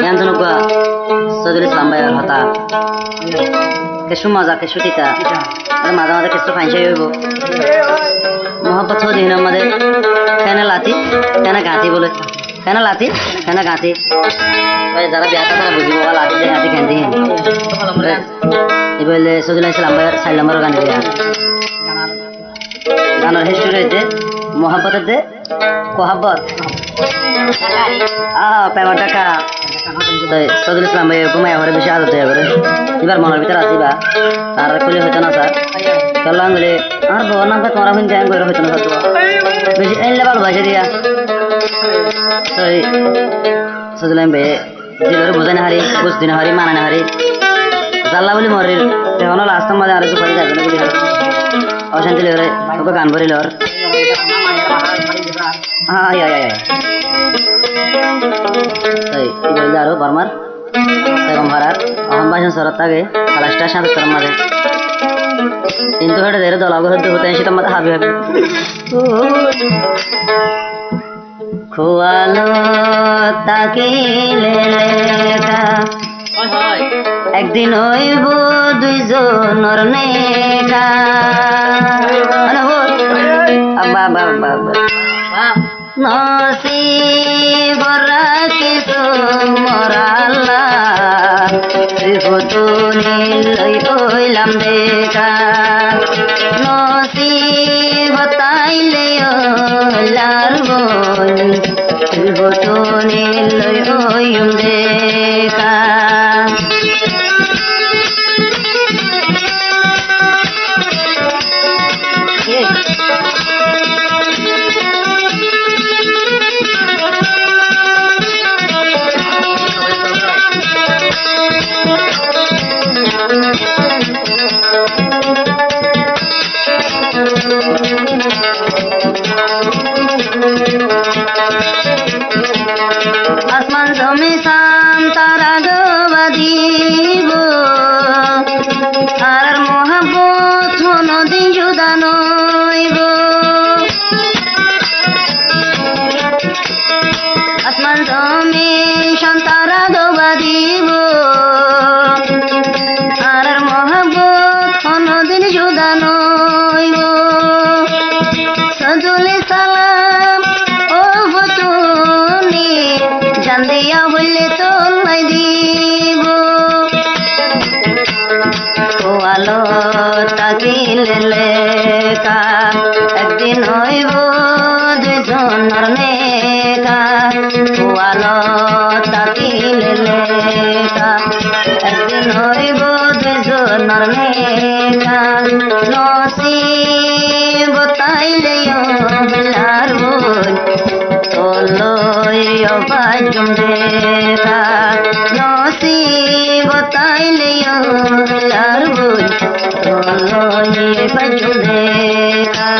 জ্ঞানজনক সজুল ইসলাম ভাইয়ের হতা কিছু মজা কিছু তিতা আর মাঝে মাঝে কিছু ফাইসাই হইব মোহাম্মদ চৌধুরীর আমাদের কেন লাতি কেন গাঁতি বলে কেন লাতি কেন গাঁতি যারা বিয়া তারা বুঝিব লাতি দিয়ে গাঁতি কেন দিয়ে এবার সজুল ইসলাম ভাইয়ের 4 নম্বর গান দিয়া গানের হিস্ট্রি রয়েছে মোহাম্মতের দে কোহাব্বত প্রেমার টাকা সজুল ইসলাম ভাই ঘুমাই ঘরে বেশি আদত হয়ে করে এবার মনের ভিতরে আসিবা তার কলি হইতো না স্যার চললাম বলে আর বউর নাম তোমার এখন জ্যাং করে হইতো না স্যার বেশি এনলে ভালো ভাইসে দিয়া সজুল ভাই জিলোর বোঝাই না হারি বুঝতে না হারি মানা না হারি জাল্লা বলি মরির এখন লাস্ট মাঝে আর একটু পরে যাবে না বলি অশান্তি লেগে ওকে গান ভরিল ওর আরো বর্মার ভাড়ার অহম্বাসন শরৎ থাকে খালাসটা 77 মাঝে কিন্তু হেঁটে ধরে দল হতে হতে সেটা মাঝে হাবি হাবি খোয়ালো তাকিলে লেখা একদিন হইব দুইজনের নেকা নসিব রাখিছো মরাল্লা ত্রিভুতনি লইলাম দেখা নসিব তাইলে লার বই ত্রিভুতনি লইম দেখা আসমান জমি সাম তারা গবাদিব আর মহাব্বত নদী জুদা নইব আসমান জমি সন্তারা গবাদিব আর মহাব্বত নদী জুদা নইব সজুল সালাম ও বতুনি জান দিয়া হইলে তোলাই দিব ও আলো তাকিলে লেখা একদিন হইব দুইজনের নেকা ও আলো তাকিলে লেখা একদিন হইব দুইজনের নেকা নসিব তাইলে বিলার বই তোলই বাজুম দেখা নসিব তাইলে বিলার বই তোলই বাজুম দেখা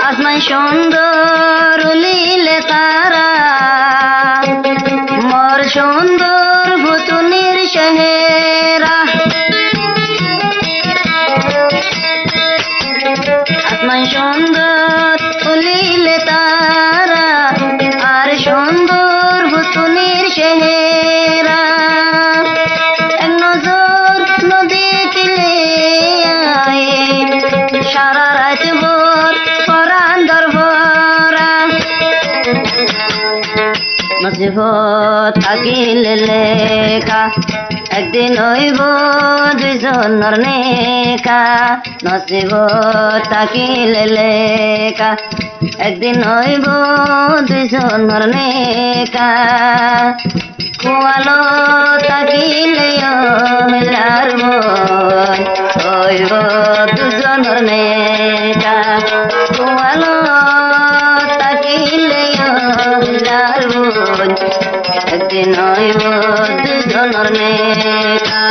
আসমান সুন্দর লীলে তারা মোর সুন্দর ভুতুনির চেহারা আসমান সুন্দর লীলে তারা আর সুন্দর ভুতুনির চেহারা এক নজর নদী কিলে সারা রাত ভোর পরান দরবরা নসিব থাকিলে লেখা একদিন হইব দুইজনের নেকা নসিব থাকিলে লেখা একদিন হইব দুইজনের নেকা খোয়ালো তাকিলে লার বই হইব দুজনের নেকা খোয়ালো তাকিলে লার বই একদিন হইব দুজনের নেকা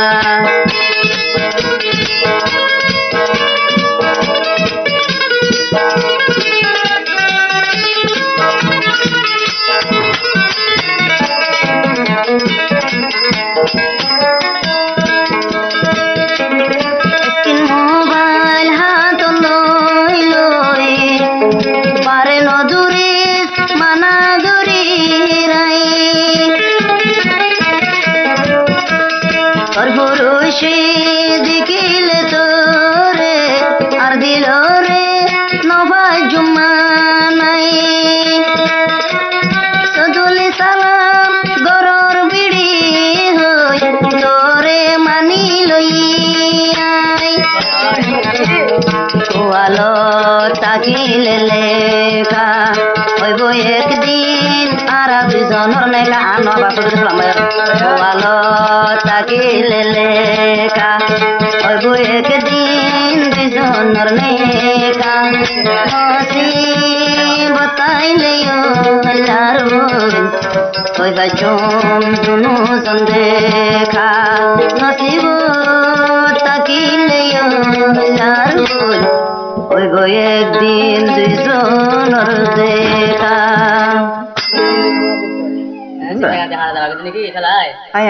থাকিলে লেখা হইব একদিন আর দুজনের নেকা নবা সদরে সালাম ভালো থাকিলে লেখা হইব একদিন দুজনের নেকা বতাইলে হইবা চুম দুনু সন্দেখা নসিব তাকিলে হইব একদিন দুইজনের দেখা দেখা দেখা নাকি খেলায় আয়